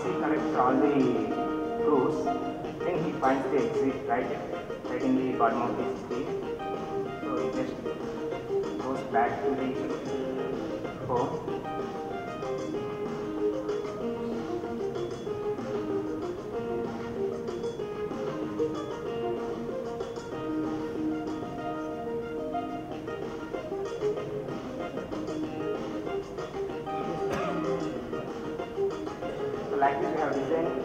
he collects all the fruits, then he finds the exit right in the bottom of the screen. So he just goes back to the home. So like this we have designed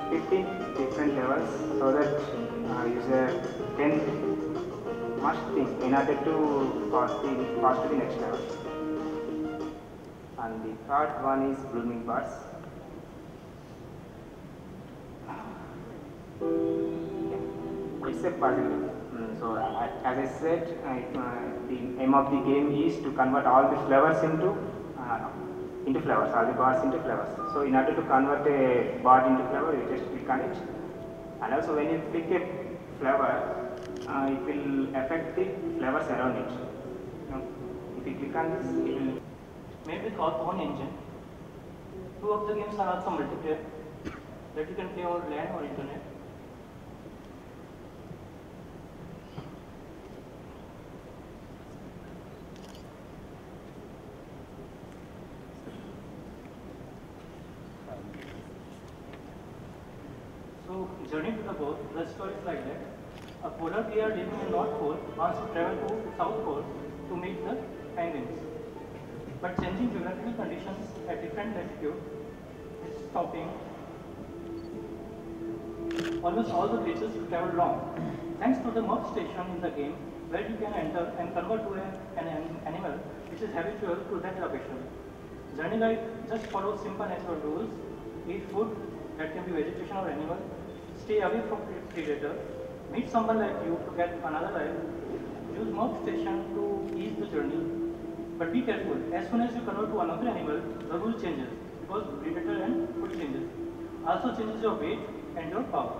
15 different levels so that user can must think in order to pass to the next level. And the third one is blooming buds. It's a puzzle. So as I said, the aim of the game is to convert all the flowers into flowers, all the birds into flowers. So in order to convert a bird into flower, you just click on it. And also when you pick a flower, it will affect the flowers around it. If you click on this, it will. Made with our own engine. Two of the games are also multiplayer that you can play over LAN or internet. So, journey to the pole, the story is like that. A polar bear living in North Pole wants to travel to South Pole to meet the penguins. But changing geographical conditions at different latitude is stopping almost all the places to travel long. Thanks to the morph station in the game, where you can enter and convert to an animal which is habitual to that location. Journey Guide just follows simple natural rules: eat food that can be vegetation or animal, stay away from predator, meet someone like you to get another life, use morph station to ease the journey. But be careful, as soon as you convert to another animal, the rule changes because predator and food changes. Also changes your weight and your power.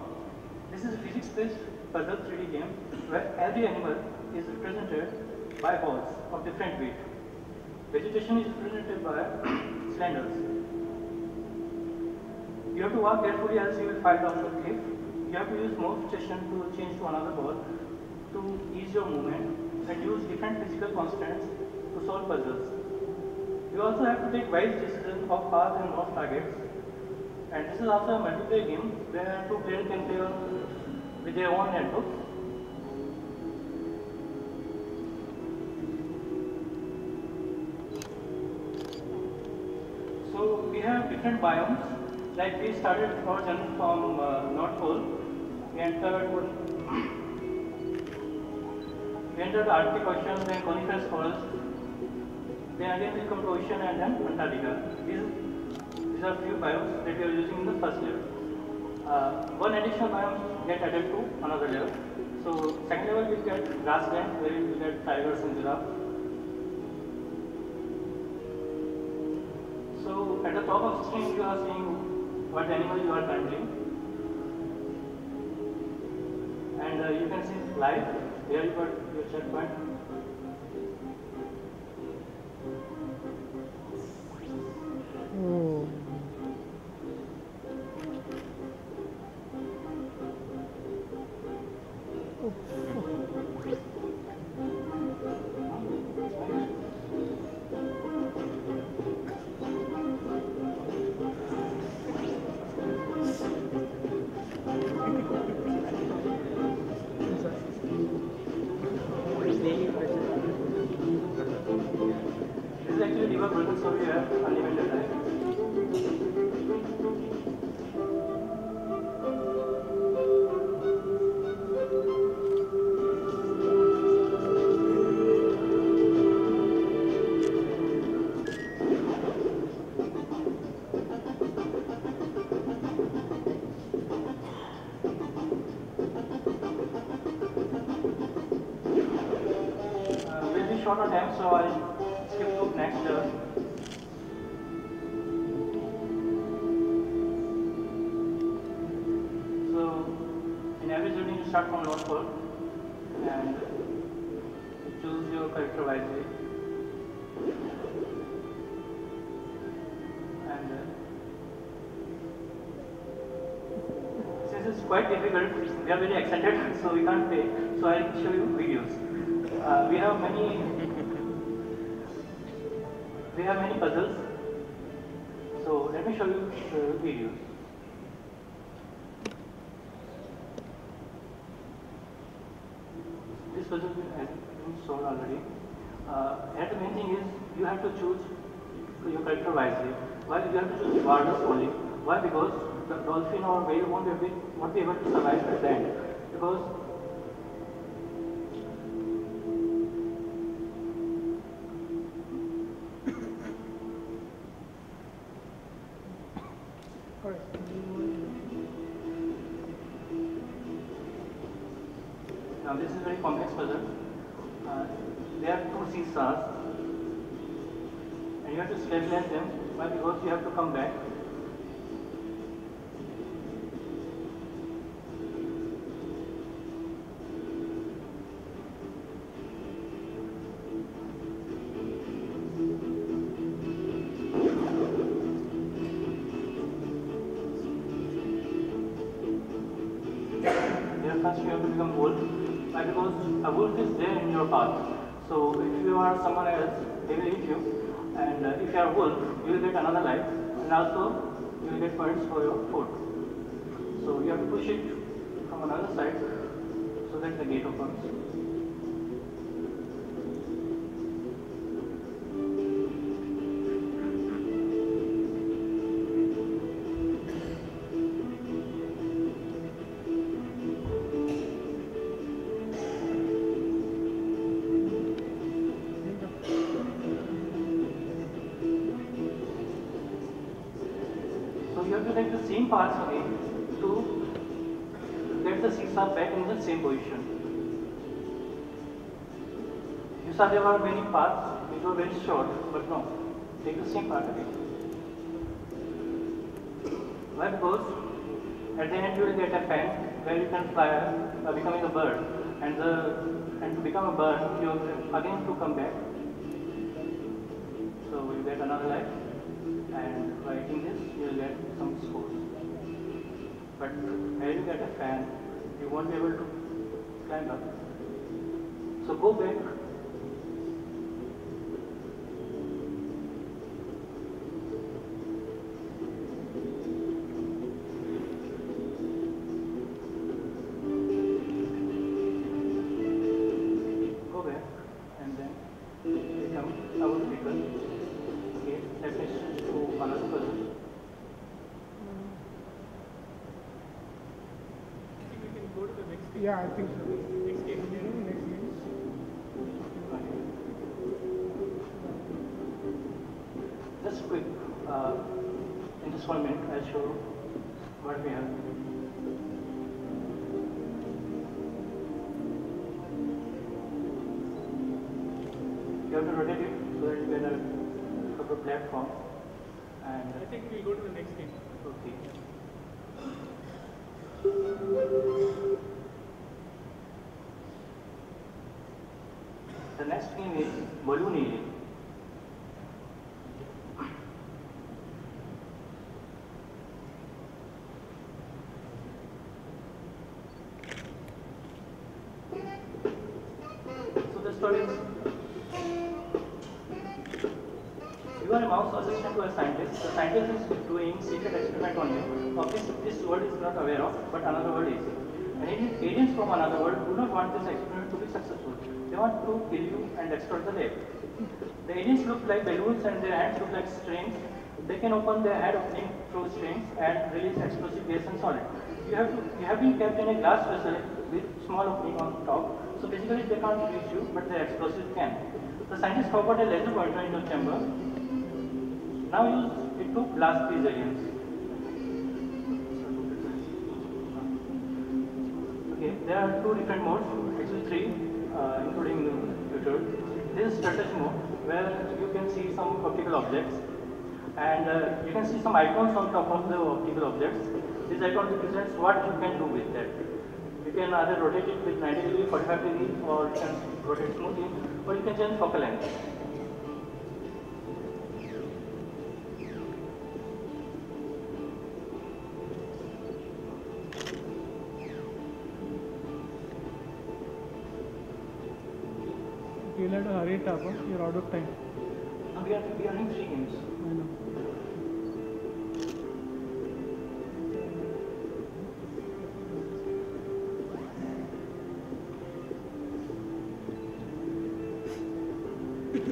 This is a physics-based puzzle 3D game where every animal is represented by balls of different weight. Vegetation is represented by cylinders. You have to walk carefully else you will fall down the cliff. You have to use morph station to change to another ball to ease your movement and use different physical constants to solve puzzles. You also have to take wise decisions of path and morph targets. And this is also a multiplayer game where two players can play with their own network. So we have different biomes. Like we started our journey from North Pole. We entered the Arctic Ocean, then coniferous forest. Then again we come to ocean and then Antarctica. These are few biomes that we are using in the first level. One additional biome get added to another level. So second level we get grassland where we get tigers and giraffe. So at the top of the screen you are seeing what animal you are currently. And you can see live. Here you got your checkpoint. This is actually debug version, so we have unlimited time. We'll be short on time, so I'll skip to next level. So, in every journey you start from North Pole and choose your character wisely. And quite difficult. We are very excited, so we can't play. So I'll show you videos. We have many puzzles. So let me show you videos. This puzzle has been shown already. And the main thing is you have to choose your character wisely. Why you have to choose warriors only? Why? Because the dolphin or whale won't be able to survive at the end. Because now this is a very complex puzzle. There are two seesaws and you have to stabilize them. Why? Because you have to come back. There first you have to become wolf. Why? Because a wolf is there in your path. So if you are someone else, they will eat you. And if you are a wolf, you will get another life, and also you will get points for your food. So you have to push it from another side so that the gate opens. You have to take the same paths again to get the seesaw back in the same position. You saw there were many paths which were very short, but no, take the same path again. Why? Because at the end you will get a fan where you can fly becoming a bird, and to become a bird you have again to come back. So you get another life. And by eating this, you will get some scores. But where you get a fan, you won't be able to climb up. So go back. Go back and then become our vehicle. Okay, let me switch to another puzzle. I think we can go to the next game. Yeah, I think so. Next game. Next game. Just quick, in this 1 minute, I'll show what we have. You have to rotate it so that you get a proper platform. And I think we'll go to the next game. okay. The next game is balloon eating. So the story is, you are a mouse assistant to a scientist. The scientist is doing secret experiment on you. Of this world is not aware of, but another world is. And aliens from another world do not want this experiment to be successful. They want to kill you and destroy the lab. The aliens look like balloons and their hands look like strings. They can open their head opening through strings and release explosive gas and solid. You have been kept in a glass vessel with small opening on top. So basically they can't reach you, but the explosive can. The scientists forgot a laser pointer in your chamber. Now use it to blast these aliens. Okay, there are two different modes, actually three, including the tutorial. This is strategy mode, where you can see some optical objects, and you can see some icons on top of the optical objects. This icon represents what you can do with that. You can either rotate it with 90 degree, 45 degree, or you can rotate smoothly, or you can change focal length. You'll have to hurry it up. You're out of time. Now we are running 3 games. I know.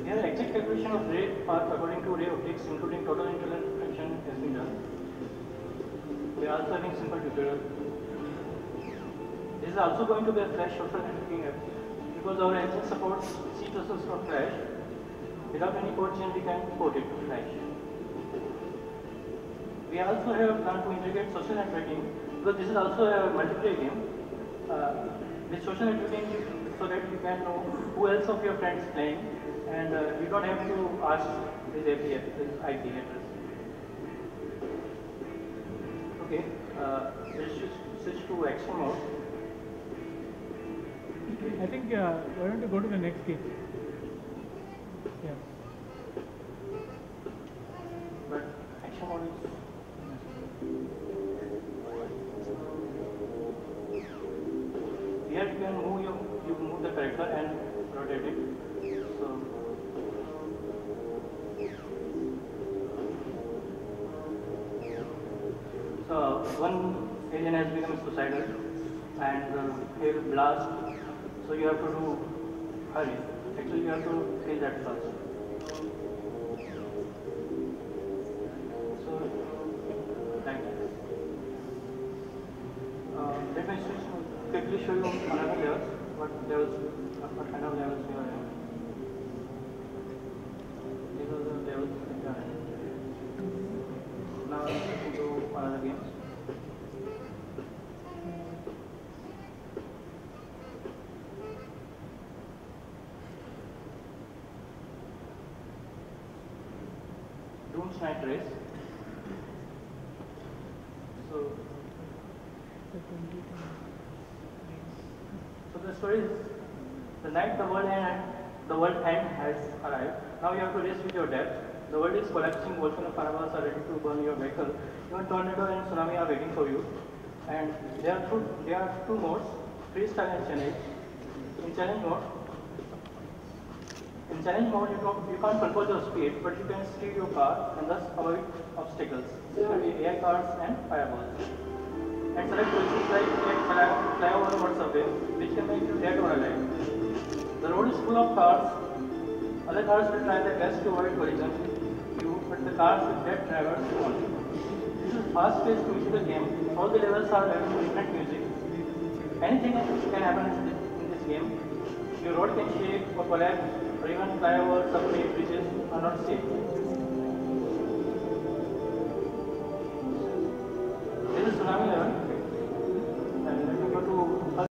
Here, exact calculation of ray path according to ray optics, including total interaction, has been done. We are also having simple tutorial. This is also going to be a Flash social networking app because our engine supports C++ for Flash. Without any code change, we can port it to Flash. We also have planned to integrate social networking because this is also a multiplayer game. With social networking, so that you can know who else of your friends is playing, and you don't have to ask his IP address. Okay, let's just switch to action mode. I think why don't you go to the next game? Yeah. But action mode is here you can move the character and rotate it. So one alien has become suicidal and he will blast. So you have to do hurry. Actually, you have to kill that first. So like that. Let me quickly show you another levels. What kind of levels we are in. These are the levels we are in. Now let's go to another games. Doom's Night Race. So the story is the night the world end has arrived. Now you have to race with your death. The world is collapsing, volcano fireballs are ready to burn your vehicle. Even tornado and tsunami are waiting for you. And there are two modes, freestyle and challenge. In challenge mode, you can't control your speed, but you can steer your car and thus avoid obstacles, especially AI cars and fireballs. And select choices like flyover or subway, which can make you dead or alive. The road is full of cars. Other cars will try their best to avoid collision with you, but the cars with dead drivers won't. This is a fast-paced musical game. All the levels are having different music. Anything can happen in this game. Your road can shake or collapse, or even flyovers, subway, bridges are not safe.